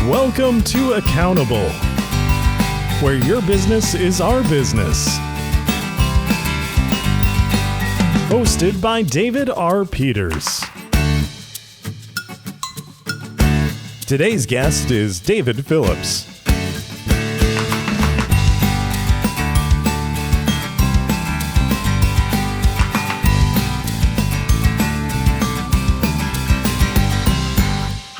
Welcome to Accountable, where your business is our business. Hosted by David R. Peters. Today's guest is David Phillips.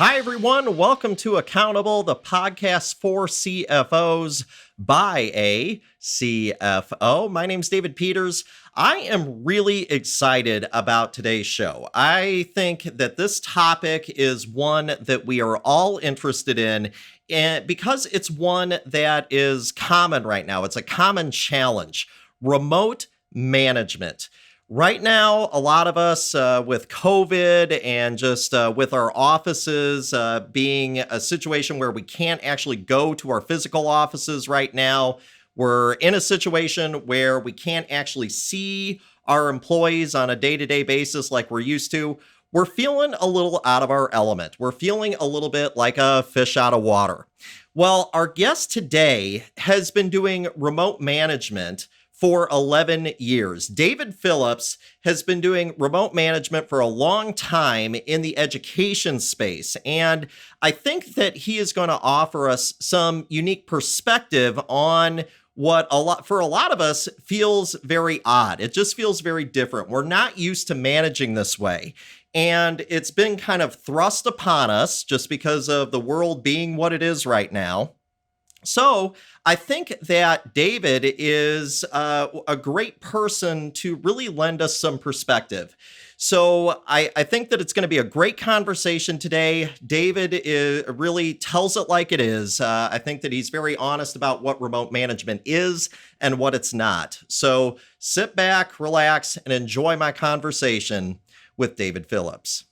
Hi, everyone. Welcome to Accountable, the podcast for CFOs by a CFO. My name's David Peters. I am really excited about today's show. I think that this topic is one that we are all interested in, and because it's one that is common right now. It's a common challenge: remote management. Right now, a lot of us with COVID and just with our offices being a situation where we can't actually go to our physical offices right now, we're in a situation where we can't actually see our employees on a day-to-day basis like we're used to. We're feeling a little out of our element. We're feeling a little bit like a fish out of water. Well, our guest today has been doing remote management for 11 years. David Phillips has been doing remote management for a long time in the education space. And I think that he is going to offer us some unique perspective on what for a lot of us feels very odd. It just feels very different. We're not used to managing this way. And it's been kind of thrust upon us just because of the world being what it is right now. So I think that David is a great person to really lend us some perspective. So I think that it's going to be a great conversation today. David really tells it like it is. I think that he's very honest about what remote management is and what it's not. So sit back, relax, and enjoy my conversation with David Phillips.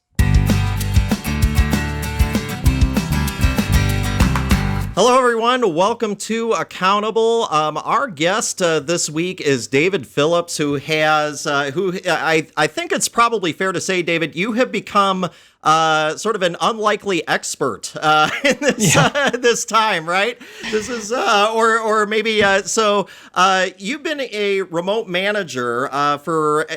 Hello, everyone. Welcome to Accountable. Our guest this week is David Phillips, who I think it's probably fair to say, David, you have become sort of an unlikely expert in this time, right? This is, or maybe so. You've been a remote manager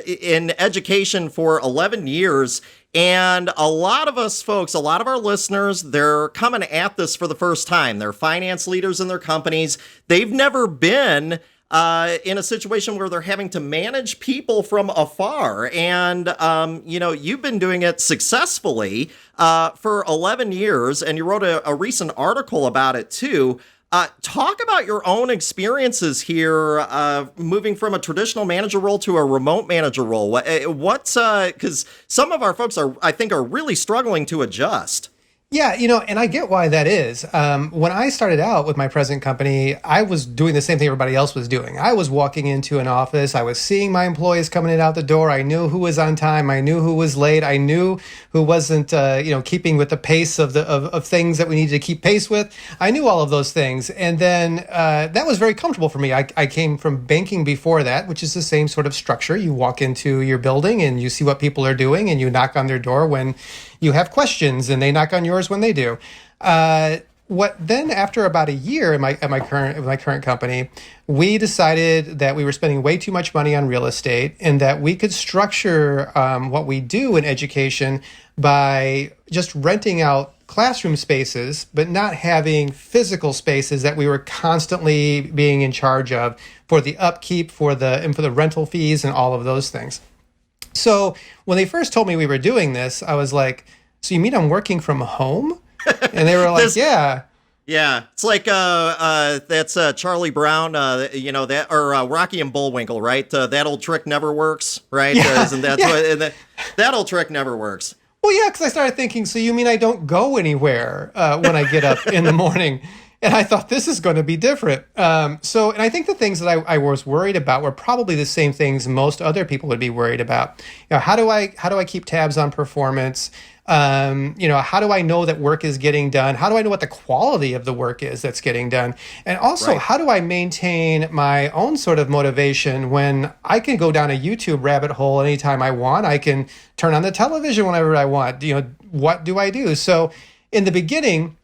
in education for 11 years. And a lot of us folks, a lot of our listeners, they're coming at this for the first time. They're finance leaders in their companies. They've never been in a situation where they're having to manage people from afar. And, you've been doing it successfully for 11 years, and you wrote a recent article about it too. Talk about your own experiences here, moving from a traditional manager role to a remote manager role. Because some of our folks I think are really struggling to adjust. Yeah, and I get why that is. When I started out with my present company, I was doing the same thing everybody else was doing. I was walking into an office. I was seeing my employees coming in and out the door. I knew who was on time. I knew who was late. I knew who wasn't, keeping with the pace of things that we needed to keep pace with. I knew all of those things. And then that was very comfortable for me. I came from banking before that, which is the same sort of structure. You walk into your building and you see what people are doing and you knock on their door when you have questions, and they knock on yours when they do. Then after about a year in my current company, we decided that we were spending way too much money on real estate, and that we could structure what we do in education by just renting out classroom spaces, but not having physical spaces that we were constantly being in charge of for the upkeep, for the rental fees, and all of those things. So when they first told me we were doing this, I was like, so you mean I'm working from home? And they were like, yeah. Yeah, it's like that's Charlie Brown, that, or Rocky and Bullwinkle, right? That old trick never works, right? Yeah, Isn't that that old trick never works? Well, yeah, because I started thinking, so you mean I don't go anywhere when I get up in the morning? And I thought, this is going to be different. And I think the things that I was worried about were probably the same things most other people would be worried about. How do I keep tabs on performance? How do I know that work is getting done? How do I know what the quality of the work is that's getting done? And also, How do I maintain my own sort of motivation when I can go down a YouTube rabbit hole anytime I want? I can turn on the television whenever I want. What do I do? So in the beginning,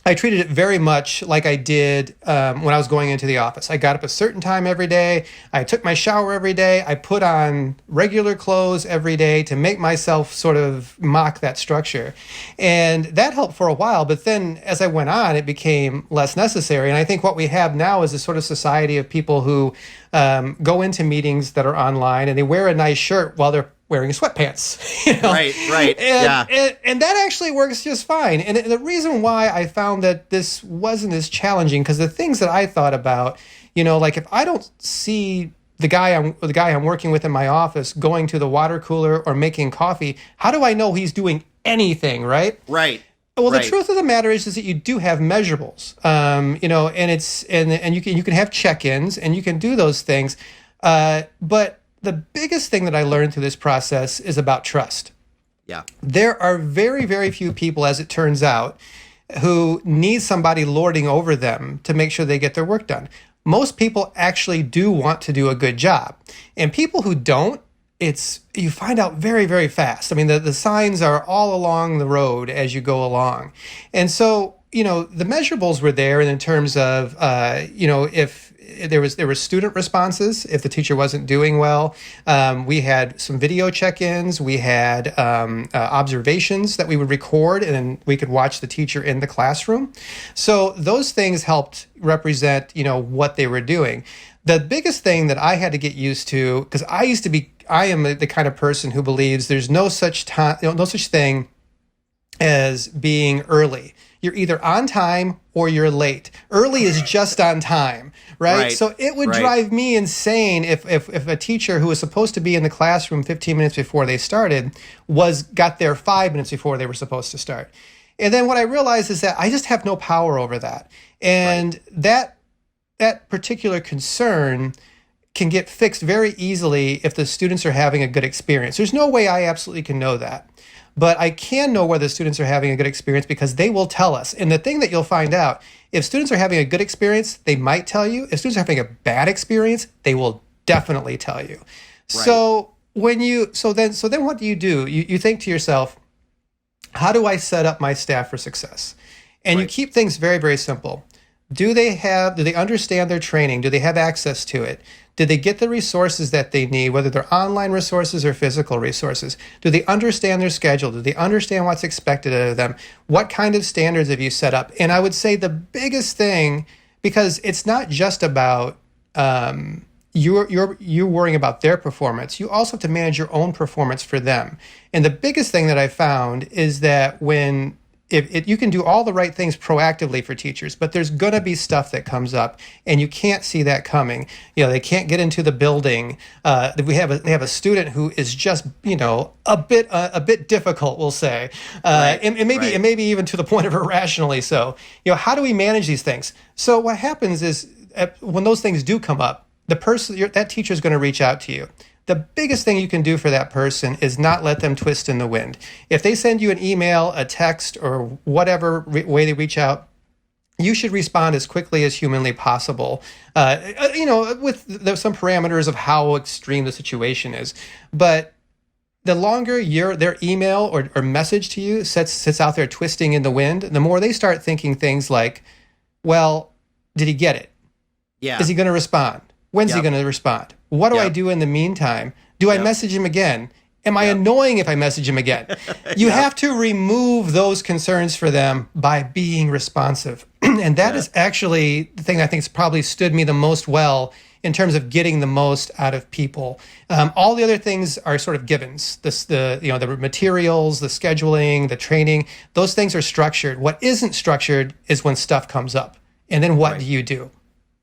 I treated it very much like I did when I was going into the office. I got up a certain time every day. I took my shower every day. I put on regular clothes every day to make myself sort of mock that structure. And that helped for a while. But then as I went on, it became less necessary. And I think what we have now is a sort of society of people who go into meetings that are online and they wear a nice shirt while they're wearing sweatpants, Right. And that actually works just fine. And the reason why I found that this wasn't as challenging, because the things that I thought about, like if I don't see the guy I'm working with in my office going to the water cooler or making coffee, how do I know he's doing anything, right? Right. Well, right. The truth of the matter is that you do have measurables, and you can have check-ins and you can do those things, but the biggest thing that I learned through this process is about trust. Yeah. There are very, very few people, as it turns out, who need somebody lording over them to make sure they get their work done. Most people actually do want to do a good job. And people who don't, you find out very, very fast. I mean, the signs are all along the road as you go along. And so, the measurables were there in terms of, if there were student responses if the teacher wasn't doing well. We had some video check-ins. We had observations that we would record, and then we could watch the teacher in the classroom. So those things helped represent, what they were doing. The biggest thing that I had to get used to, because I am the kind of person who believes there's no such thing as being early. You're either on time or you're late. Early is just on time, right? So it would drive me insane if a teacher who was supposed to be in the classroom 15 minutes before they started got there 5 minutes before they were supposed to start. And then what I realized is that I just have no power over that. And that particular concern can get fixed very easily if the students are having a good experience. There's no way I absolutely can know that. But I can know whether students are having a good experience because they will tell us. And the thing that you'll find out, if students are having a good experience, they might tell you. If students are having a bad experience, they will definitely tell you. Right. So then what do? You think to yourself, how do I set up my staff for success? And you keep things very, very simple. Do they understand their training? Do they have access to it? Did they get the resources that they need, whether they're online resources or physical resources? Do they understand their schedule? Do they understand what's expected of them? What kind of standards have you set up? And I would say the biggest thing, because it's not just about you're worrying about their performance. You also have to manage your own performance for them. And the biggest thing that I found is that if you can do all the right things proactively for teachers, but there's going to be stuff that comes up and you can't see that coming. They can't get into the building. They have a student who is just, a bit difficult, we'll say. And maybe even to the point of irrationally so. How do we manage these things? So what happens is when those things do come up, that teacher is going to reach out to you. The biggest thing you can do for that person is not let them twist in the wind. If they send you an email, a text, or whatever way they reach out, you should respond as quickly as humanly possible, with some parameters of how extreme the situation is. But the longer their email or message to you sits out there twisting in the wind, the more they start thinking things like, well, did he get it? Yeah. Is he going to respond? When's he going to respond? What do I do in the meantime? Do I message him again? Am I annoying if I message him again? You have to remove those concerns for them by being responsive. And that is actually the thing I think has probably stood me the most well in terms of getting the most out of people. All the other things are sort of givens. The materials, the scheduling, the training, those things are structured. What isn't structured is when stuff comes up. And then what do you do?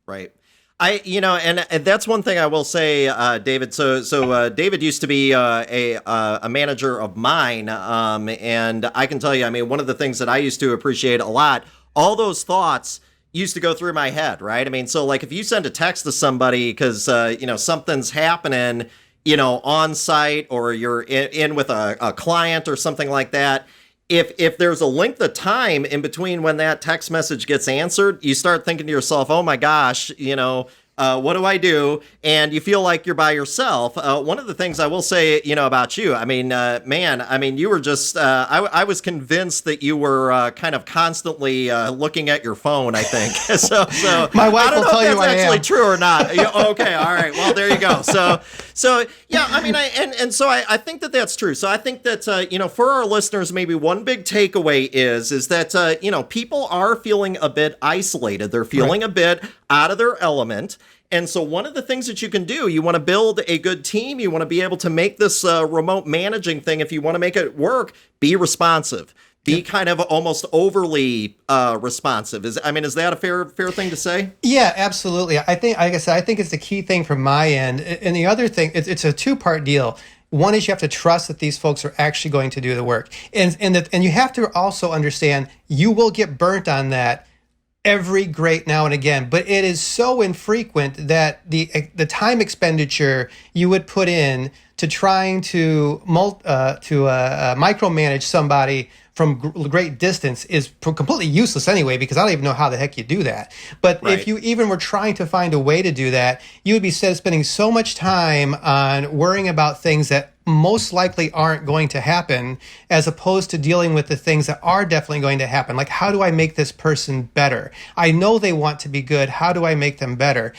Right. And that's one thing I will say, David. So David used to be a manager of mine, and I can tell you, one of the things that I used to appreciate a lot, all those thoughts used to go through my head, right? So like if you send a text to somebody because something's happening, on site, or you're in with a client or something like that. If there's a length of time in between when that text message gets answered, you start thinking to yourself, oh my gosh, What do I do? And you feel like you're by yourself. One of the things I will say, about you, you were just, I was convinced that you were kind of constantly looking at your phone, I think. so my wife will tell you I am. I don't know if that's actually true or not. Okay, all right. Well, there you go. So yeah, I think that that's true. So I think that, for our listeners, maybe one big takeaway is that, people are feeling a bit isolated. They're feeling a bit out of their element. And so one of the things that you can do, you want to build a good team. You want to be able to make this remote managing thing. If you want to make it work, be responsive. Be kind of almost overly responsive. Is that a fair thing to say? Yeah, absolutely. I think, like I said, I think it's the key thing from my end. And the other thing, it's a two-part deal. One is you have to trust that these folks are actually going to do the work. And you have to also understand you will get burnt on that every great now and again, but it is so infrequent that the time expenditure you would put in to trying to micromanage somebody from great distance is completely useless anyway, because I don't even know how the heck you do that. But if you even were trying to find a way to do that, you would be spending so much time on worrying about things that most likely aren't going to happen, as opposed to dealing with the things that are definitely going to happen. Like, how do I make this person better? I know they want to be good. How do I make them better?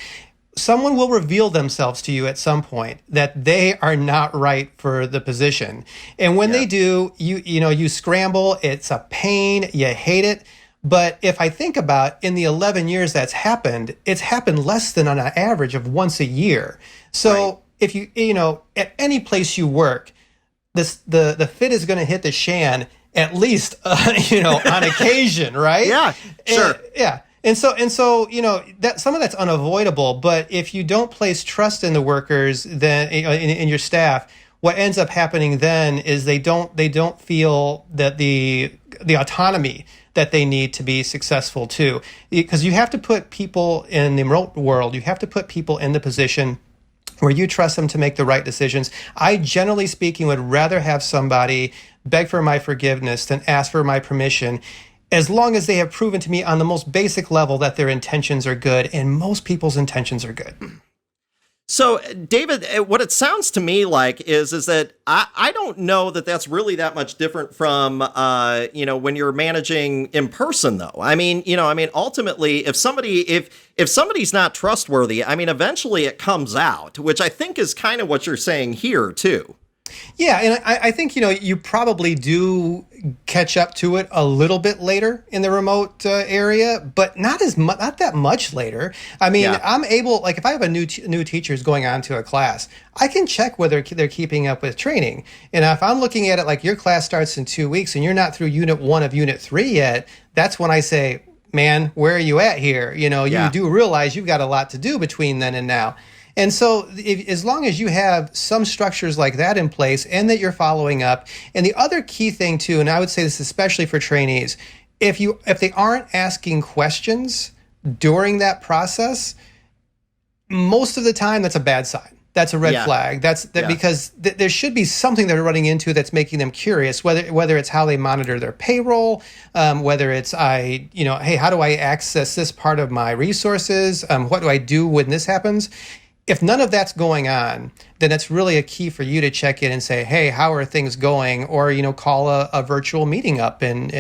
Someone will reveal themselves to you at some point that they are not right for the position. And when they do, you scramble. It's a pain. You hate it. But if I think about in the 11 years that's happened, it's happened less than on an average of once a year. So if you at any place you work, the fit is going to hit the shan at least, on occasion, right? Yeah, sure. And so, that some of that's unavoidable. But if you don't place trust in the workers, then in your staff, what ends up happening then is they don't feel that the autonomy that they need to be successful too. Because you have to put people in the remote world, you have to put people in the position where you trust them to make the right decisions. I, generally speaking, would rather have somebody beg for my forgiveness than ask for my permission, as long as they have proven to me on the most basic level that their intentions are good, and most people's intentions are good. So, David, what it sounds to me like is that I don't know that that's really that much different from, when you're managing in person, though. Ultimately, if somebody's not trustworthy, eventually it comes out, which I think is kind of what you're saying here, too. Yeah, and I think, you probably do catch up to it a little bit later in the remote area, but not that much later. I'm able, like, if I have a new teachers going on to a class, I can check whether they're keeping up with training. And if I'm looking at it like your class starts in 2 weeks and you're not through unit 1 of unit 3 yet, that's when I say, man, where are you at here? You do realize you've got a lot to do between then and now. And so as long as you have some structures like that in place and that you're following up, and the other key thing too, and I would say this especially for trainees, if they aren't asking questions during that process, most of the time that's a bad sign. That's a red flag. Because there should be something they're running into that's making them curious, whether it's how they monitor their payroll, whether it's hey, how do I access this part of my resources? What do I do when this happens? If none of that's going on, then it's really a key for you to check in and say, hey, how are things going? Or, call a virtual meeting up and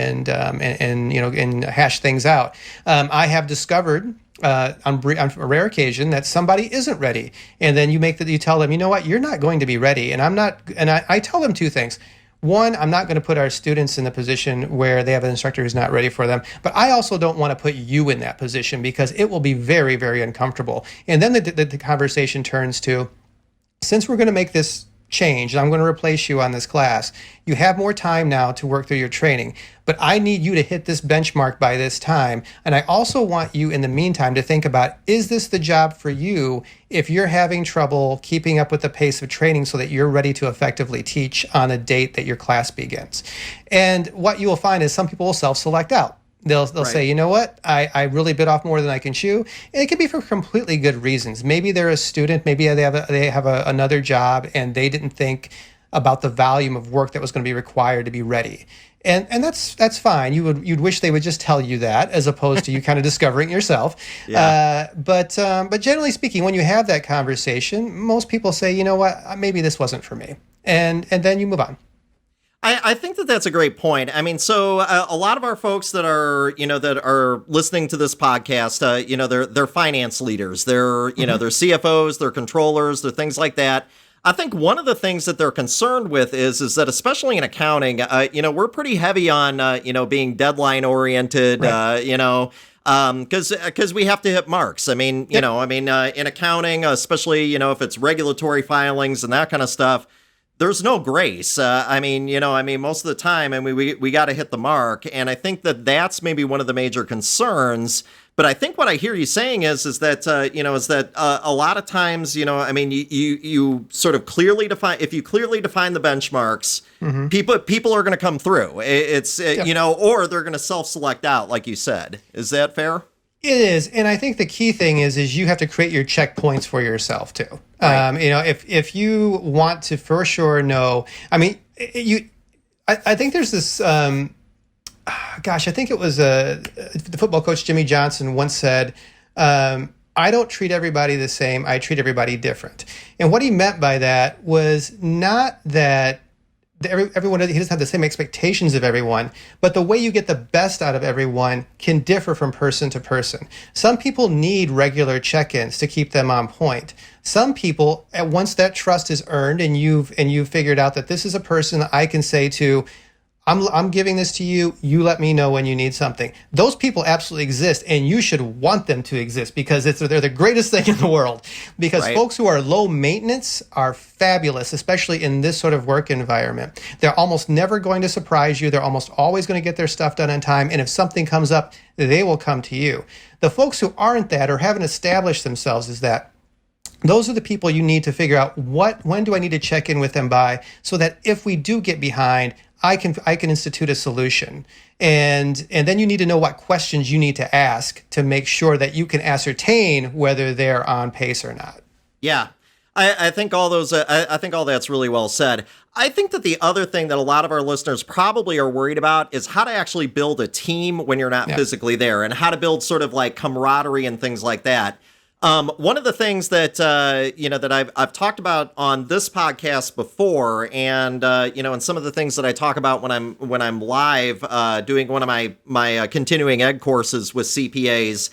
hash things out. I have discovered on a rare occasion that somebody isn't ready. And then you tell them, you know what, you're not going to be ready. And I tell them two things. One, I'm not going to put our students in the position where they have an instructor who's not ready for them. But I also don't want to put you in that position, because it will be very, very uncomfortable. And then the conversation turns to, since we're going to make this change and I'm going to replace you on this class, you have more time now to work through your training. But I need you to hit this benchmark by this time. And I also want you in the meantime to think about, is this the job for you if you're having trouble keeping up with the pace of training so that you're ready to effectively teach on a date that your class begins? And what you will find is some people will self-select out. They'll say, you know what, I really bit off more than I can chew. And it can be for completely good reasons. Maybe they're a student, maybe they have another job, and they didn't think about the volume of work that was going to be required to be ready. And that's fine. You'd wish they would just tell you that, as opposed to you kind of discovering it yourself. Yeah. But generally speaking, when you have that conversation, most people say, you know what, maybe this wasn't for me, and then you move on. I think that that's a great point. I mean, so a lot of our folks that are listening to this podcast, they're finance leaders, they're they're CFOs, they're controllers, they're things like that. I think one of the things that they're concerned with is that, especially in accounting, we're pretty heavy on being deadline oriented, Right. because we have to hit marks. I mean, in accounting, especially if it's regulatory filings and that kind of stuff, there's no grace. Most of the time, we got to hit the mark, and I think that that's maybe one of the major concerns. But I think what I hear you saying is that a lot of times, you sort of clearly define, if you clearly define the benchmarks, people are going to come through. Or they're going to self-select out, like you said. Is that fair? It is, and I think the key thing is you have to create your checkpoints for yourself too. Right. If you want to for sure know, I think there's this. I think it was the football coach Jimmy Johnson once said, "I don't treat everybody the same. I treat everybody different." And what he meant by that was not that everyone, he doesn't have the same expectations of everyone, but the way you get the best out of everyone can differ from person to person. Some people need regular check-ins to keep them on point. Some people, once that trust is earned and you've figured out that this is a person that I can say to, I'm giving this to you, you let me know when you need something. Those people absolutely exist, and you should want them to exist, because they're the greatest thing in the world. Because Right. folks who are low maintenance are fabulous, especially in this sort of work environment. They're almost never going to surprise you. They're almost always going to get their stuff done on time, and if something comes up, they will come to you. The folks who aren't that, or haven't established themselves as that, those are the people you need to figure out when do I need to check in with them by, so that if we do get behind, I can institute a solution. And then you need to know what questions you need to ask to make sure that you can ascertain whether they're on pace or not. Yeah. I think all those. I think all that's really well said. I think that the other thing that a lot of our listeners probably are worried about is how to actually build a team when you're not physically there, and how to build sort of like camaraderie and things like that. One of the things that that I've talked about on this podcast before, and and some of the things that I talk about when I'm live doing one of my continuing ed courses with CPAs,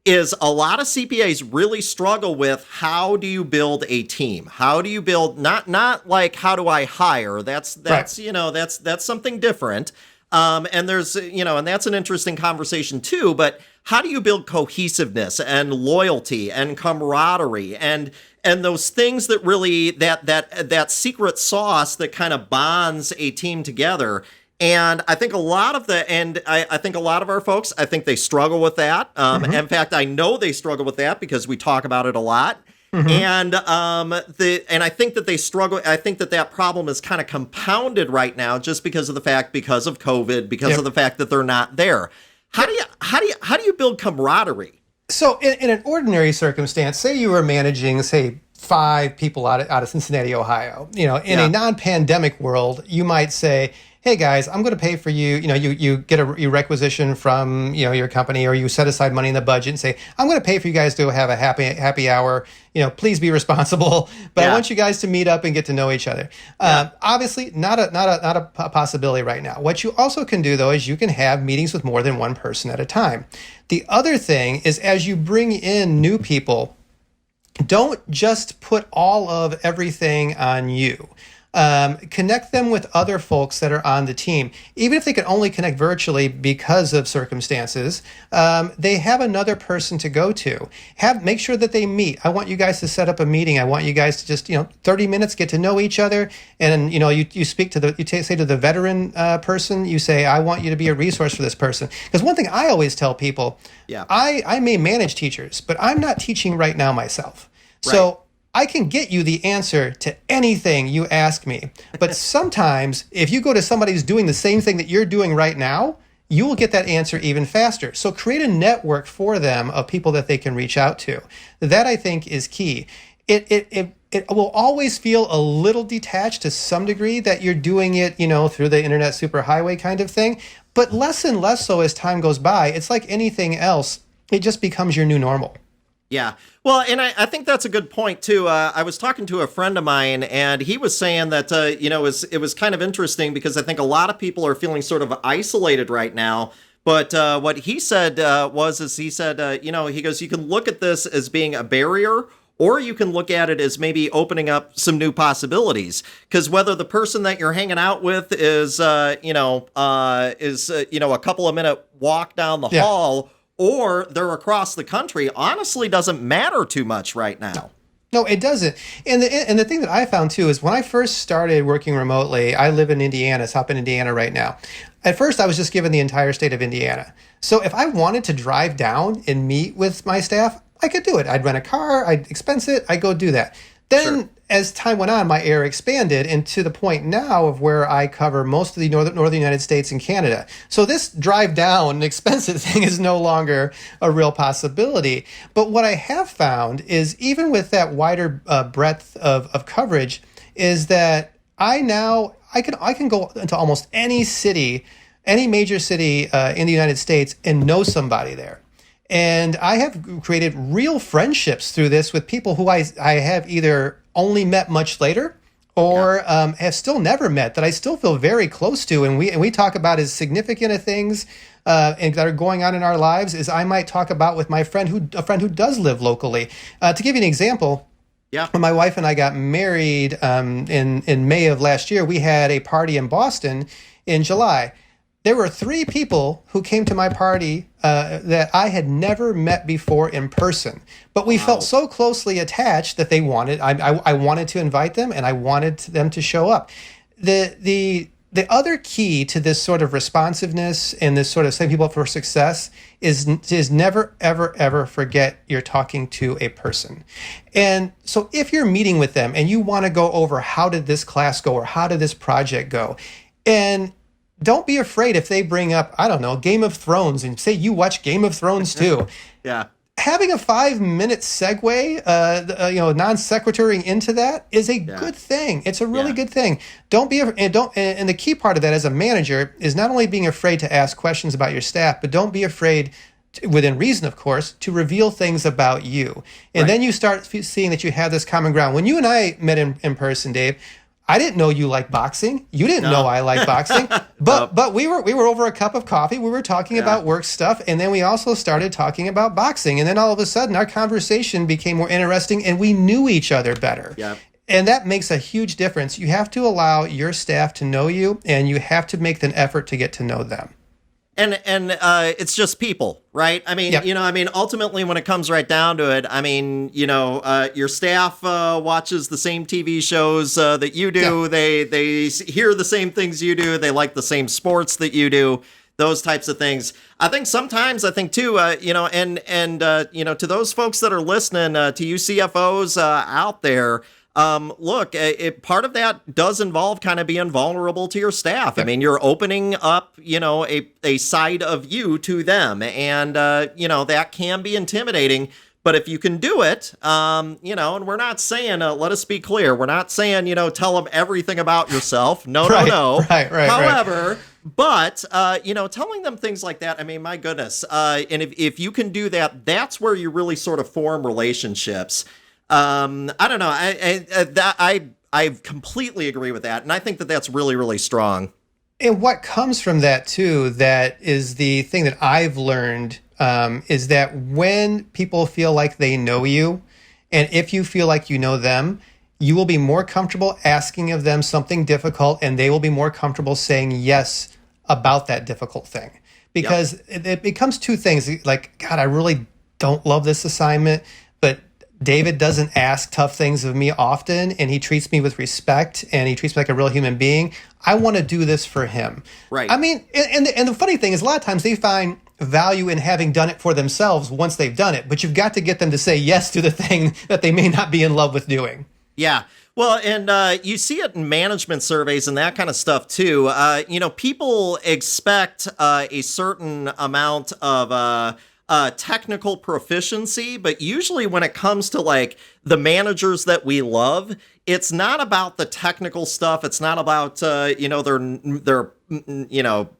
is a lot of CPAs really struggle with, how do you build a team? How do you build, not like how do I hire? That's Right. that's something different. And there's, and that's an interesting conversation too, but how do you build cohesiveness and loyalty and camaraderie and those things that really, that secret sauce that kind of bonds a team together? And I think I think a lot of our folks, I think they struggle with that. In fact, I know they struggle with that because we talk about it a lot. And I think that they struggle. I think that problem is kind of compounded right now, just because of COVID, because of the fact that they're not there. How do you build camaraderie? So in an ordinary circumstance, say you were managing, say, 5 people out of Cincinnati, Ohio. In a non-pandemic world, you might say, hey guys, I'm going to pay for you. You get you requisition from your company, or you set aside money in the budget and say, I'm going to pay for you guys to have a happy hour. Please be responsible, but I want you guys to meet up and get to know each other. Obviously, not a possibility right now. What you also can do, though, is you can have meetings with more than one person at a time. The other thing is, as you bring in new people, don't just put all of everything on you. Connect them with other folks that are on the team. Even if they can only connect virtually because of circumstances, they have another person to go to. Make sure that they meet. I want you guys to set up a meeting. I want you guys to just 30 minutes, get to know each other, and you speak to say to the veteran person, you say, I want you to be a resource for this person. Because one thing I always tell people, I may manage teachers, but I'm not teaching right now myself. Right. So I can get you the answer to anything you ask me. But sometimes if you go to somebody who's doing the same thing that you're doing right now, you will get that answer even faster. So create a network for them of people that they can reach out to. That, I think, is key. it will always feel a little detached to some degree that you're doing it, through the internet superhighway kind of thing, but less and less so as time goes by. It's like anything else. It just becomes your new normal. Yeah. Well, and I think that's a good point, too. I was talking to a friend of mine, and he was saying that, it was kind of interesting because I think a lot of people are feeling sort of isolated right now. But what he said he said, he goes, you can look at this as being a barrier, or you can look at it as maybe opening up some new possibilities. Because whether the person that you're hanging out with is, a couple of minute walk down the hall, or they're across the country, honestly doesn't matter too much right now. No, it doesn't. And the thing that I found too is when I first started working remotely, I live in Indiana, South Bend, Indiana right now. At first, I was just given the entire state of Indiana. So if I wanted to drive down and meet with my staff, I could do it. I'd rent a car, I'd expense it, I'd go do that. Then as time went on, my area expanded, and to the point now of where I cover most of the northern United States and Canada. So this drive down expensive thing is no longer a real possibility. But what I have found is even with that wider breadth of coverage is that I can go into almost any city, any major city in the United States and know somebody there. And I have created real friendships through this with people who I have either only met much later or have still never met that I still feel very close to. And we talk about as significant of things and that are going on in our lives as I might talk about with a friend who does live locally. To give you an example, when my wife and I got married in May of last year, we had a party in Boston in July. There were 3 people who came to my party that I had never met before in person, but we felt so closely attached that I wanted to invite them and I wanted them to show up. The other key to this sort of responsiveness and this sort of setting people up for success is never, ever, ever forget you're talking to a person. And so if you're meeting with them and you want to go over how did this class go or how did this project go, and don't be afraid if they bring up, I don't know, Game of Thrones and say you watch Game of Thrones too. Having a 5-minute segue, non sequituring into that is a good thing. It's a really good thing. And the key part of that as a manager is not only being afraid to ask questions about your staff, but don't be afraid, within reason, of course, to reveal things about you. And then you start seeing that you have this common ground. When you and I met in person, Dave, I didn't know you like boxing. You didn't know I like boxing. But we were over a cup of coffee. We were talking about work stuff, and then we also started talking about boxing. And then all of a sudden, our conversation became more interesting, and we knew each other better. And that makes a huge difference. You have to allow your staff to know you, and you have to make an effort to get to know them. And it's just people, right? I mean, ultimately when it comes right down to it, I mean, your staff watches the same TV shows that you do. They hear the same things you do. They like the same sports that you do. Those types of things. I think sometimes, too, to those folks that are listening, to you CFOs out there, look, part of that does involve kind of being vulnerable to your staff. I mean, you're opening up, a side of you to them, and, that can be intimidating. But if you can do it, and we're not saying, let us be clear, we're not saying, tell them everything about yourself. No. However, but, telling them things like that, I mean, my goodness. And if you can do that, that's where you really sort of form relationships. I don't know. I completely agree with that. And I think that that's really, really strong. And what comes from that too, that is the thing that I've learned, is that when people feel like they know you, and if you feel like you know them, you will be more comfortable asking of them something difficult, and they will be more comfortable saying yes about that difficult thing. Because it becomes 2 things. Like, God, I really don't love this assignment, but David doesn't ask tough things of me often, and he treats me with respect, and he treats me like a real human being. I want to do this for him. Right. I mean, and the funny thing is a lot of times they find value in having done it for themselves once they've done it, but you've got to get them to say yes to the thing that they may not be in love with doing. Yeah. Well, and you see it in management surveys and that kind of stuff too. People expect a certain amount of technical proficiency, but usually when it comes to like the managers that we love, it's not about the technical stuff. It's not about their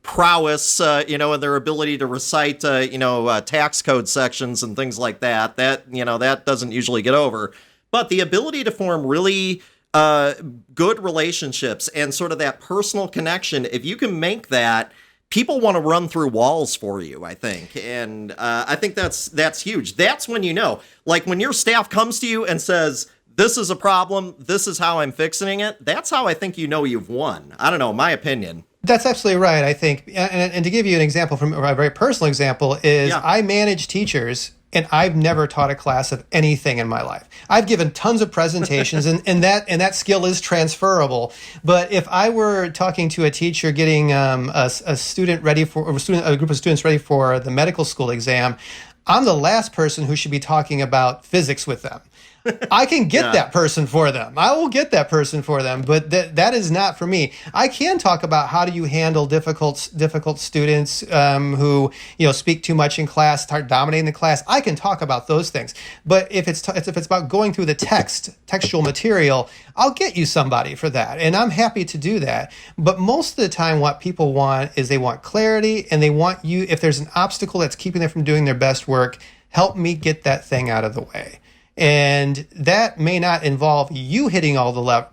prowess, and their ability to recite tax code sections and things like that. That doesn't usually get over, but the ability to form really good relationships and sort of that personal connection. If you can make that, people want to run through walls for you, I think. And I think that's huge. That's when like when your staff comes to you and says, this is a problem, this is how I'm fixing it, that's how I think you've won. I don't know, my opinion. That's absolutely right, I think. And to give you an example from a very personal example is I manage teachers, and I've never taught a class of anything in my life. I've given tons of presentations, and that skill is transferable. But if I were talking to a teacher getting a group of students ready for the medical school exam, I'm the last person who should be talking about physics with them. I can get that person for them. I will get that person for them, but that is not for me. I can talk about how do you handle difficult students who speak too much in class, start dominating the class. I can talk about those things. But if it's about going through the textual material, I'll get you somebody for that, and I'm happy to do that. But most of the time, what people want is they want clarity, and they want you. If there's an obstacle that's keeping them from doing their best work, help me get that thing out of the way. And that may not involve you hitting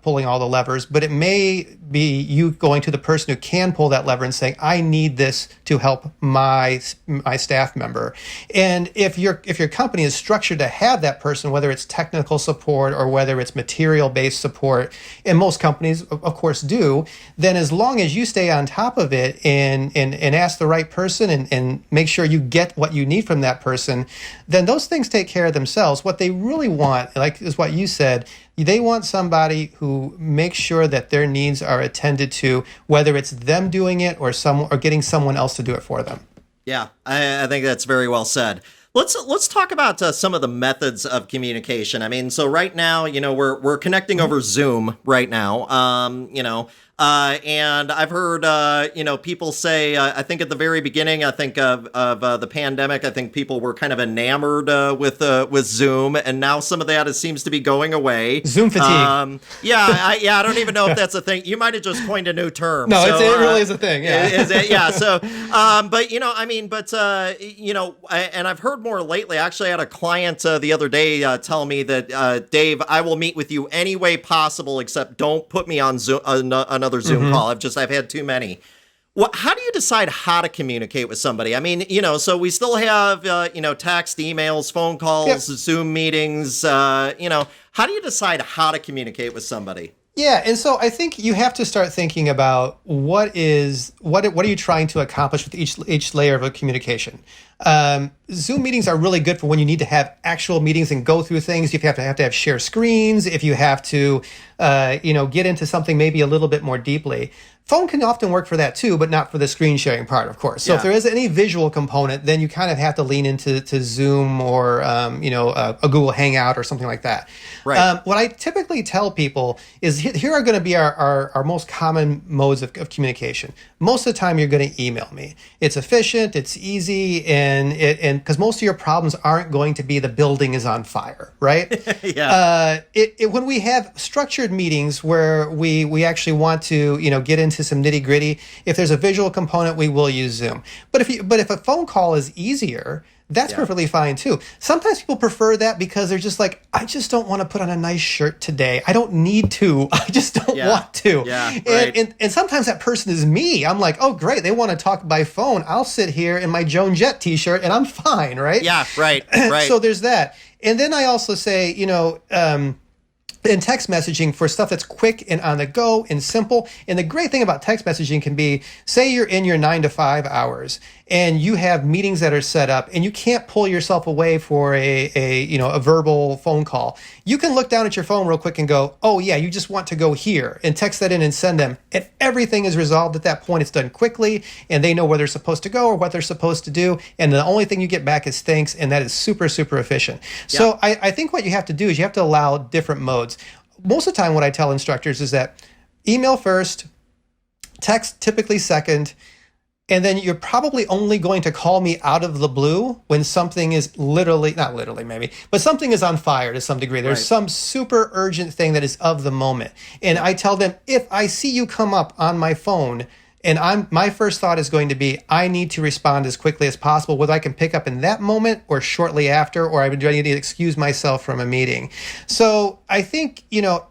pulling all the levers, but it may be you going to the person who can pull that lever and saying, I need this to help my staff member. And if your company is structured to have that person, whether it's technical support or whether it's material-based support, and most companies, of course, do, then as long as you stay on top of it and ask the right person and make sure you get what you need from that person, then those things take care of themselves. What they really want, like is what you said, they want somebody who makes sure that their needs are attended to, whether it's them doing it or getting someone else to do it for them. Yeah, I think that's very well said. Let's talk about some of the methods of communication. I mean, so right now, we're connecting over Zoom right now. And I've heard, people say, I think at the very beginning, I think of the pandemic, I think people were kind of enamored with Zoom, and now some of that seems to be going away. Zoom fatigue. I don't even know if that's a thing. You might have just coined a new term. No, it really is a thing. Yeah. Is it? Yeah. So, and I've heard more lately. Actually, I had a client the other day tell me that, Dave, I will meet with you any way possible, except don't put me on Zoom, another Zoom call. I've had too many. Well, how do you decide how to communicate with somebody? I mean, so we still have, text, emails, phone calls, Zoom meetings, how do you decide how to communicate with somebody? Yeah, and so I think you have to start thinking about what are you trying to accomplish with each layer of a communication. Zoom meetings are really good for when you need to have actual meetings and go through things. If you have to have share screens, if you have to, get into something maybe a little bit more deeply. Phone can often work for that too, but not for the screen sharing part, of course. So if there is any visual component, then you kind of have to lean into Zoom or a Google Hangout or something like that. Right. What I typically tell people is here are going to be our most common modes of communication. Most of the time, you're going to email me. It's efficient, it's easy, and because most of your problems aren't going to be the building is on fire, right? Yeah. When we have structured meetings where we actually want to get into some nitty gritty, if there's a visual component, we will use Zoom. But if a phone call is easier, that's perfectly fine too. Sometimes people prefer that because they're just like, I just don't want to put on a nice shirt today. I don't need to. I just don't want to. Yeah, right. And sometimes that person is me. I'm like, oh, great. They want to talk by phone. I'll sit here in my Joan Jett t-shirt and I'm fine, right? Yeah, right, right. So there's that. And then I also say, in text messaging for stuff that's quick and on the go and simple. And the great thing about text messaging can be, say you're in your 9 to 5 hours and you have meetings that are set up and you can't pull yourself away for a verbal phone call. You can look down at your phone real quick and go, oh yeah, you just want to go here, and text that in and send them. And everything is resolved at that point. It's done quickly and they know where they're supposed to go or what they're supposed to do. And the only thing you get back is thanks. And that is super, super efficient. Yeah. So I think what you have to do is you have to allow different modes. Most of the time, what I tell instructors is that email first, text typically second, And then you're probably only going to call me out of the blue when something is literally, not literally maybe, but something is on fire to some degree. There's some super urgent thing that is of the moment. And I tell them, if I see you come up on my phone, and my first thought is going to be, I need to respond as quickly as possible, whether I can pick up in that moment or shortly after, or I need to excuse myself from a meeting. So I think,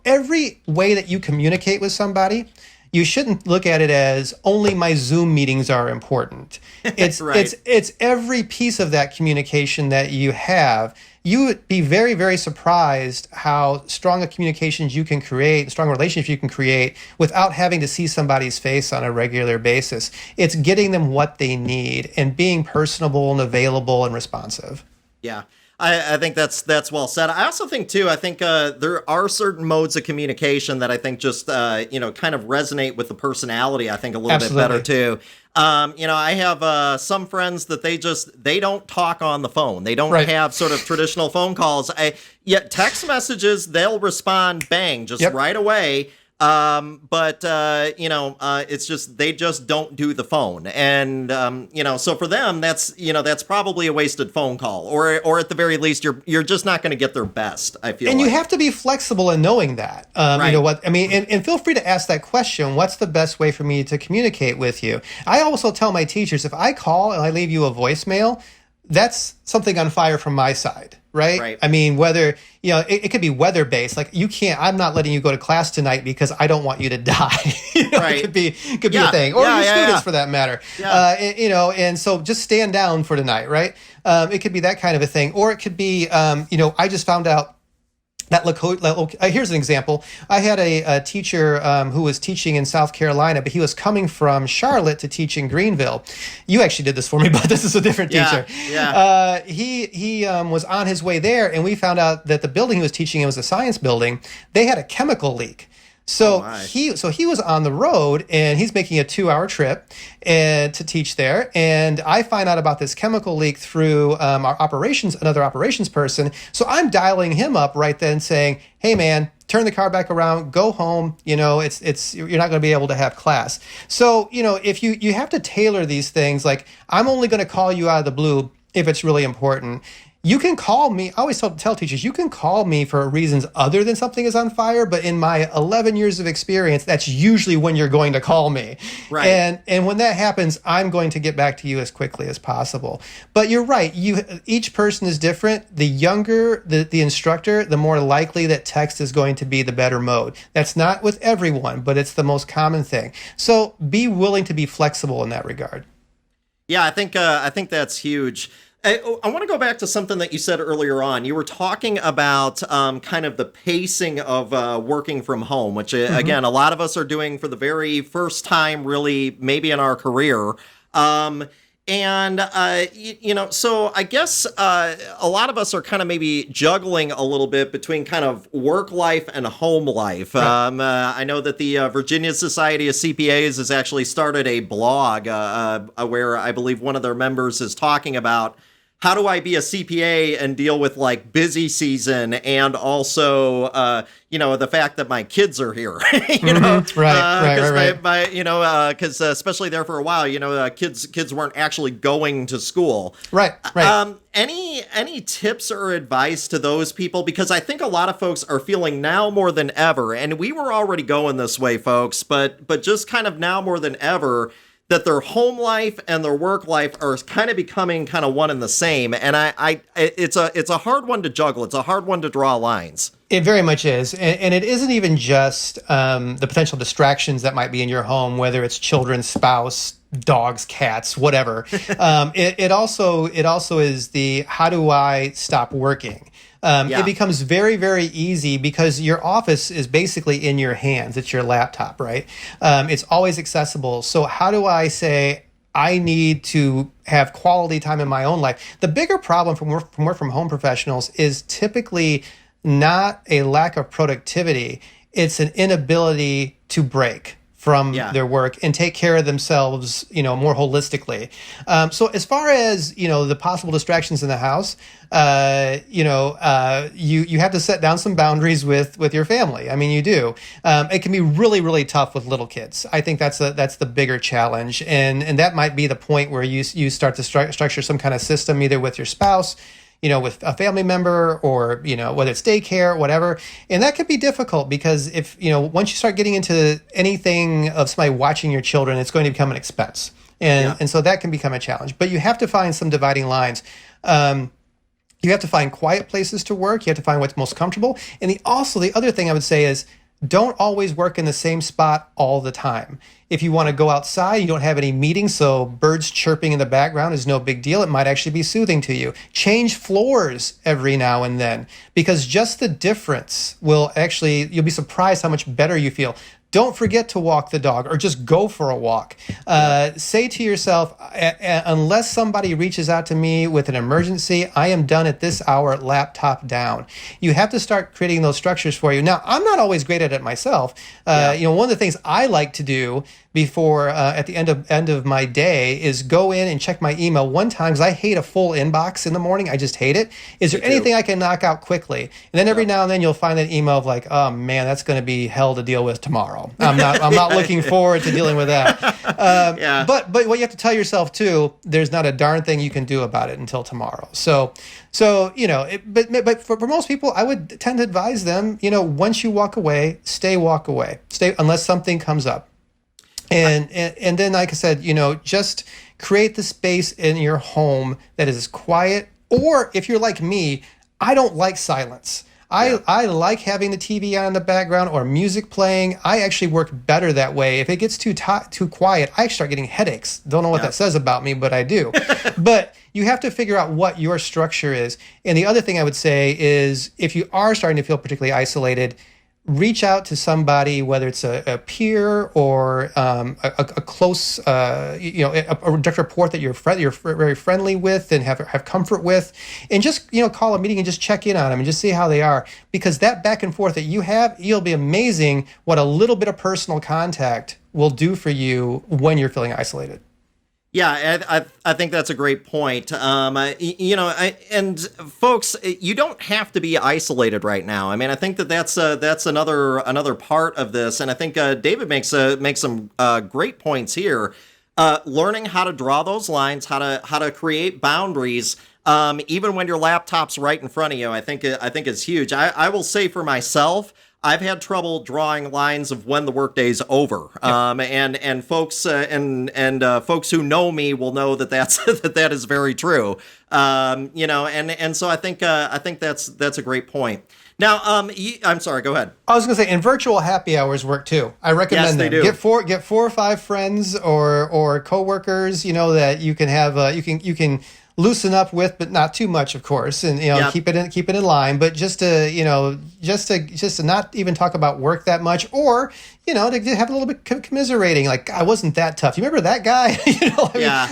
every way that you communicate with somebody, you shouldn't look at it as only my Zoom meetings are important. It's right. it's every piece of that communication that you have. You would be very, very surprised how strong a communications you can create, strong relationships you can create without having to see somebody's face on a regular basis. It's getting them what they need and being personable and available and responsive. Yeah. I think that's well said. I also think too, there are certain modes of communication that I think just, kind of resonate with the personality, I think a little bit better too. I have some friends that they don't talk on the phone. They don't have sort of traditional phone calls. Yet text messages, they'll respond bang, just right away. It's just, they just don't do the phone. And, so for them, that's probably a wasted phone call, or at the very least, you're just not going to get their best, I feel. And you have to be flexible in knowing that. Right. You know what I mean? And feel free to ask that question. What's the best way for me to communicate with you? I also tell my teachers, if I call and I leave you a voicemail, that's something on fire from my side, right? I mean, whether, it could be weather-based. Like, I'm not letting you go to class tonight because I don't want you to die. It could be a thing. Or your students, for that matter. Yeah. And so just stand down for tonight, right? It could be that kind of a thing. Or it could be, I just found out that here's an example. I had a teacher who was teaching in South Carolina, but he was coming from Charlotte to teach in Greenville. You actually did this for me, but this is a different teacher. Yeah. He was on his way there, and we found out that the building he was teaching in was a science building. They had a chemical leak. So he was on the road, and he's making a 2-hour trip to teach there. And I find out about this chemical leak through another operations person. So I'm dialing him up right then, saying, "Hey man, turn the car back around, go home. You're not going to be able to have class." So if you have to tailor these things, like, I'm only going to call you out of the blue if it's really important. You can call me. I always tell teachers, you can call me for reasons other than something is on fire, but in my 11 years of experience, that's usually when you're going to call me. Right. And when that happens, I'm going to get back to you as quickly as possible. But you're right. Each person is different. The younger the instructor, the more likely that text is going to be the better mode. That's not with everyone, but it's the most common thing. So be willing to be flexible in that regard. Yeah, I think that's huge. I want to go back to something that you said earlier on. You were talking about kind of the pacing of working from home, which, again, a lot of us are doing for the very first time, really, maybe in our career. So I guess a lot of us are kind of maybe juggling a little bit between kind of work life and home life. Right. I know that the Virginia Society of CPAs has actually started a blog where I believe one of their members is talking about, how do I be a CPA and deal with like busy season and also, the fact that my kids are here, Right. Because especially there for a while, kids weren't actually going to school. Right. Any tips or advice to those people? Because I think a lot of folks are feeling now more than ever, and we were already going this way, folks, but just kind of now more than ever, that their home life and their work life are kind of becoming kind of one and the same. And it's a hard one to juggle. It's a hard one to draw lines. It very much is. And it isn't even just the potential distractions that might be in your home, whether it's children, spouse, dogs, cats, whatever. It also is the, how do I stop working? It becomes very, very easy because your office is basically in your hands. It's your laptop, right? It's always accessible. So how do I say, I need to have quality time in my own life? The bigger problem from work from home professionals is typically not a lack of productivity. It's an inability to break from their work and take care of themselves, more holistically. So as far as, the possible distractions in the house, you have to set down some boundaries with your family. I mean, you do. It can be really, really tough with little kids. I think that's the bigger challenge. And that might be the point where you start to structure some kind of system, either with your spouse, with a family member, or, whether it's daycare, whatever. And that could be difficult because if, once you start getting into anything of somebody watching your children, it's going to become an expense. And so that can become a challenge. But you have to find some dividing lines. You have to find quiet places to work. You have to find what's most comfortable. And the other thing I would say is, don't always work in the same spot all the time. If you want to go outside, you don't have any meetings, so birds chirping in the background is no big deal. It might actually be soothing to you. Change floors every now and then, because just the difference you'll be surprised how much better you feel. Don't forget to walk the dog, or just go for a walk. Say to yourself, unless somebody reaches out to me with an emergency, I am done at this hour, laptop down. You have to start creating those structures for you. Now, I'm not always great at it myself. One of the things I like to do before at the end of my day is go in and check my email one time, because I hate a full inbox in the morning. I just hate it. Is there anything I can knock out quickly? And then every now and then you'll find an email of like, oh man, that's going to be hell to deal with tomorrow. I'm not looking forward to dealing with that. But what you have to tell yourself too, there's not a darn thing you can do about it until tomorrow. So but for most people, I would tend to advise them, once you walk away, stay unless something comes up. And then, like I said, just create the space in your home that is quiet. Or if you're like me, I don't like silence. I like having the TV on in the background or music playing. I actually work better that way. If it gets too quiet, I start getting headaches. Don't know what that says about me, but I do. But you have to figure out what your structure is. And the other thing I would say is, if you are starting to feel particularly isolated, reach out to somebody, whether it's a peer or a close, a direct report that you're very friendly with and have comfort with, and just call a meeting and just check in on them and just see how they are. Because that back and forth that you'll be amazing what a little bit of personal contact will do for you when you're feeling isolated. Yeah, I think that's a great point. And folks, you don't have to be isolated right now. I mean, I think that's another part of this, and I think David makes some great points here. Learning how to draw those lines, how to create boundaries, even when your laptop's right in front of you. I think is huge. I will say for myself, I've had trouble drawing lines of when the workday's over, and folks folks who know me will know that is very true. And so I think that's a great point. Now, I'm sorry. Go ahead. I was going to say, and virtual happy hours work too. I recommend them. They do. Get four or five friends or coworkers, that you can have. You can loosen up with, but not too much, of course, and keep it in line. But just to not even talk about work that much, or to have a little bit commiserating, like, I wasn't that tough. You remember that guy?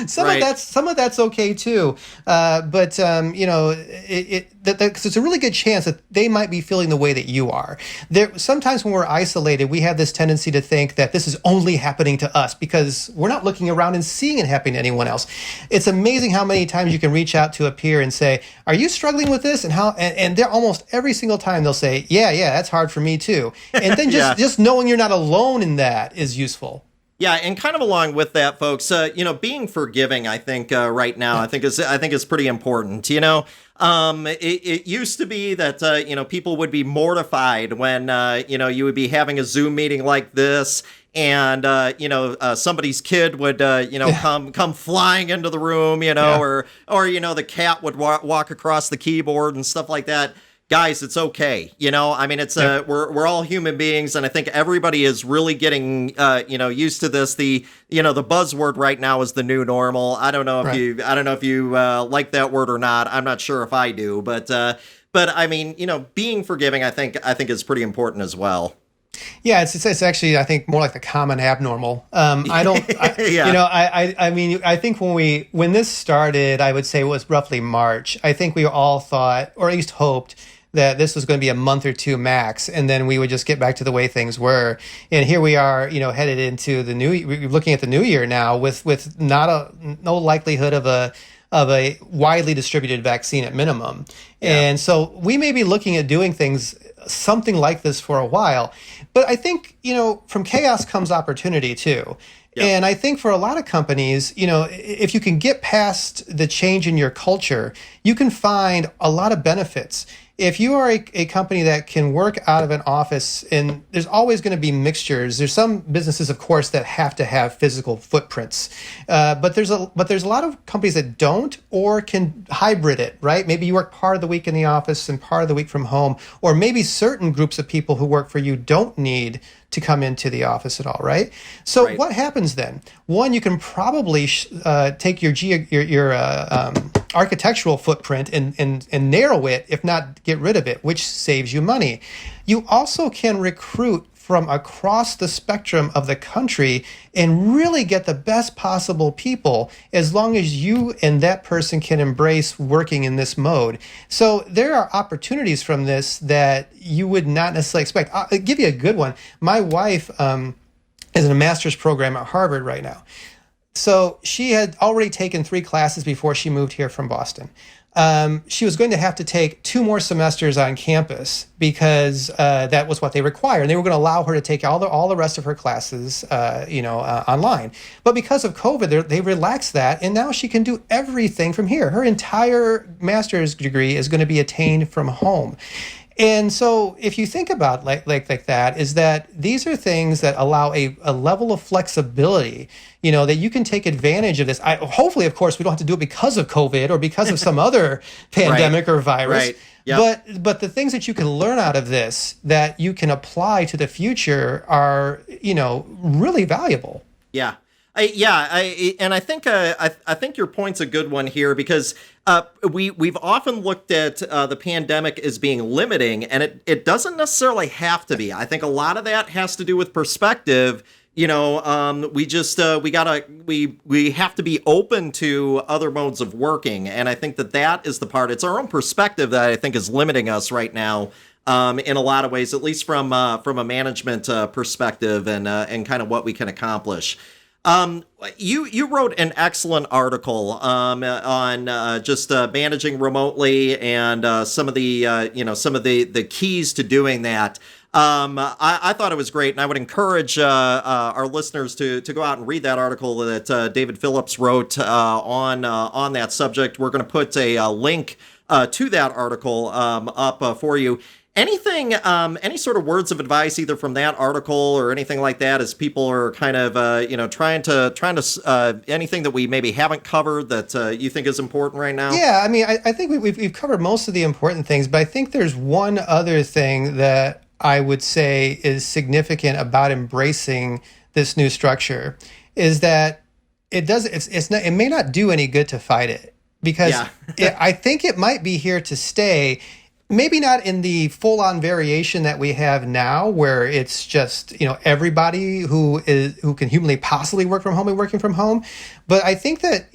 Some of that's okay too. But it's a really good chance that they might be feeling the way that you are. Sometimes when we're isolated, we have this tendency to think that this is only happening to us because we're not looking around and seeing it happening to anyone else. It's amazing how many times you can reach out to a peer and say, "Are you struggling with this?" And they're almost every single time they'll say, "Yeah, that's hard for me too." And then just knowing you're not alone in that is useful. Yeah, and kind of along with that, folks, being forgiving, I think right now, I think is pretty important. It used to be that people would be mortified when you would be having a Zoom meeting like this, and somebody's kid would come flying into the room, or the cat would walk across the keyboard and stuff like that. Guys, it's okay. I mean, it's we're all human beings, and I think everybody is really getting used to this. The buzzword right now is the new normal. I don't know if you like that word or not. I'm not sure if I do, but I mean, being forgiving, I think is pretty important as well. Yeah, it's actually, I think, more like the common abnormal. I think when this started, I would say it was roughly March. I think we all thought, or at least hoped, that this was going to be a month or two max, and then we would just get back to the way things were. And here we are, headed into we're looking at the new year now with no likelihood of a widely distributed vaccine at minimum. Yeah. And so we may be looking at doing things something like this for a while. But I think, from chaos comes opportunity too. Yep. And I think for a lot of companies, if you can get past the change in your culture, you can find a lot of benefits. If you are a company that can work out of an office, and there's always going to be mixtures. There's some businesses, of course, that have to have physical footprints, but there's a lot of companies that don't or can hybrid it, right? Maybe you work part of the week in the office and part of the week from home, or maybe certain groups of people who work for you don't need to come into the office at all, right? So What happens then? One, you can probably take your architectural footprint and narrow it, if not get rid of it, which saves you money. You also can recruit from across the spectrum of the country and really get the best possible people, as long as you and that person can embrace working in this mode. So there are opportunities from this that you would not necessarily expect. I'll give you a good one. My wife is in a master's program at Harvard right now. So she had already taken 3 classes before she moved here from Boston. She was going to have to take 2 more semesters on campus because that was what they required. And they were going to allow her to take all the rest of her classes, online. But because of COVID, they relaxed that, and now she can do everything from here. Her entire master's degree is going to be attained from home. And so if you think about like that, is that these are things that allow a level of flexibility, that you can take advantage of this. Hopefully, of course, we don't have to do it because of COVID or because of some other pandemic or virus. Right. Yep. But the things that you can learn out of this that you can apply to the future are, really valuable. Yeah. I think your point's a good one here, because we've often looked at the pandemic as being limiting, and it doesn't necessarily have to be. I think a lot of that has to do with perspective. We have to be open to other modes of working, and I think that is the part. It's our own perspective that I think is limiting us right now. In a lot of ways, at least from a management perspective, and kind of what we can accomplish. You wrote an excellent article on just managing remotely and some of the keys to doing that. I thought it was great, and I would encourage our listeners to go out and read that article that David Phillips wrote on that subject. We're going to put a link to that article up for you. Anything, any sort of words of advice, either from that article or anything like that, as people are kind of, trying to anything that we maybe haven't covered that you think is important right now? Yeah, I mean, I think we've covered most of the important things, but I think there's one other thing that I would say is significant about embracing this new structure, is that it may not do any good to fight it, because I think it might be here to stay. Maybe not in the full-on variation that we have now, where it's just, everybody who can humanly possibly work from home and working from home. But I think that,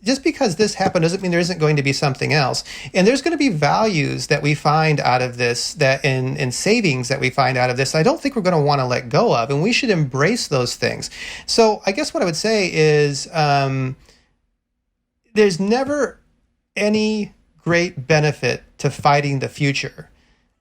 just because this happened doesn't mean there isn't going to be something else. And there's going to be values that we find out of this, that in savings that we find out of this, I don't think we're going to want to let go of. And we should embrace those things. So I guess what I would say is there's never any great benefit to fighting the future.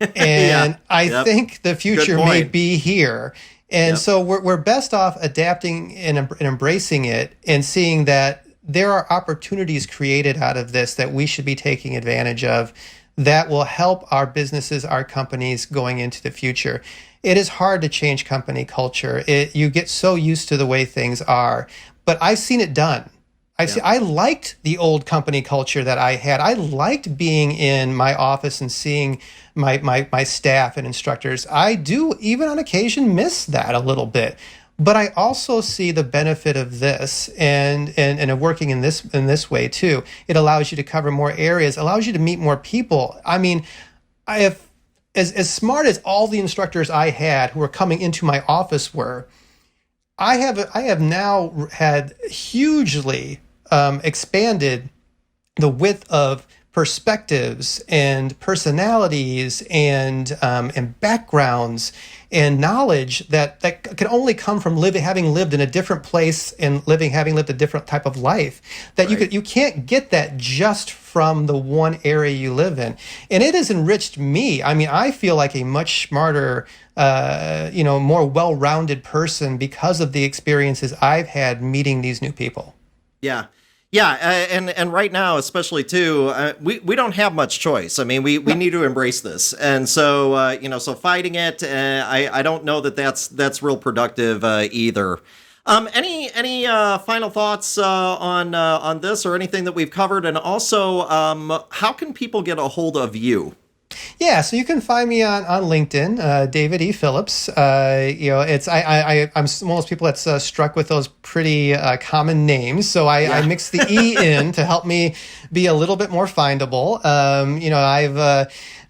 And I think the future may be here. And so we're best off adapting and embracing it, and seeing that there are opportunities created out of this that we should be taking advantage of, that will help our businesses, our companies going into the future. It is hard to change company culture. You get so used to the way things are, but I've seen it done. I liked the old company culture that I had. I liked being in my office and seeing my staff and instructors. I do, even on occasion, miss that a little bit. But I also see the benefit of this and of working in this way too. It allows you to cover more areas, allows you to meet more people. I mean, I have, as smart as all the instructors I had who were coming into my office were, I have now had hugely expanded the width of perspectives and personalities and backgrounds and knowledge that can only come from having lived in a different place and having lived a different type of life. That you can't get that just from the one area you live in, and it has enriched me. I mean, I feel like a much smarter, more well-rounded person because of the experiences I've had meeting these new people. Yeah. Yeah, and right now, especially too, we don't have much choice. I mean, we need to embrace this, and so so fighting it, I don't know that's real productive either. Any final thoughts on this or anything that we've covered, and also how can people get a hold of you? Yeah, so you can find me on LinkedIn, David E. Phillips. I'm one of those people that's struck with those pretty common names, so I mix the E in to help me be a little bit more findable.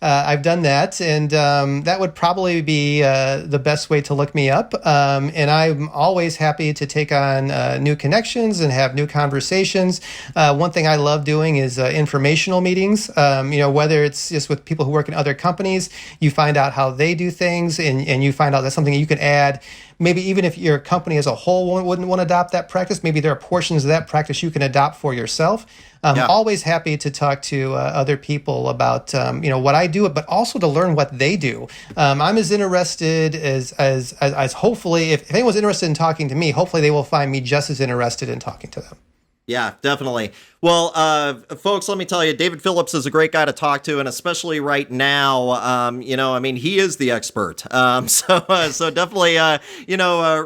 I've done that, and that would probably be the best way to look me up. And I'm always happy to take on new connections and have new conversations. One thing I love doing is informational meetings. Whether it's just with people who work in other companies, you find out how they do things, and you find out that's something you can add. Maybe even if your company as a whole wouldn't want to adopt that practice, maybe there are portions of that practice you can adopt for yourself. I'm always happy to talk to other people about what I do, but also to learn what they do. I'm as interested as hopefully, if anyone's interested in talking to me, hopefully they will find me just as interested in talking to them. Yeah, definitely. Well, folks, let me tell you, David Phillips is a great guy to talk to, and especially right now, he is the expert. So definitely,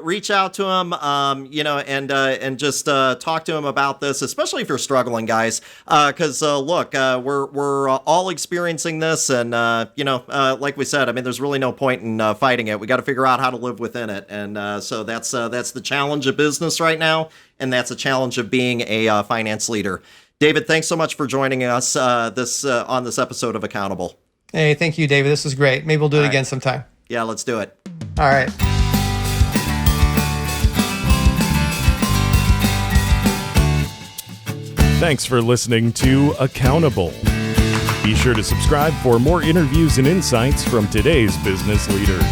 reach out to him, and just talk to him about this, especially if you're struggling, guys. Because look, we're all experiencing this, and like we said, I mean, there's really no point in fighting it. We got to figure out how to live within it, and so that's the challenge of business right now. And that's a challenge of being a finance leader. David, thanks so much for joining us on this episode of Accountable. Hey, thank you, David. This was great. Maybe we'll do it again sometime. Yeah, let's do it. All right. Thanks for listening to Accountable. Be sure to subscribe for more interviews and insights from today's business leaders.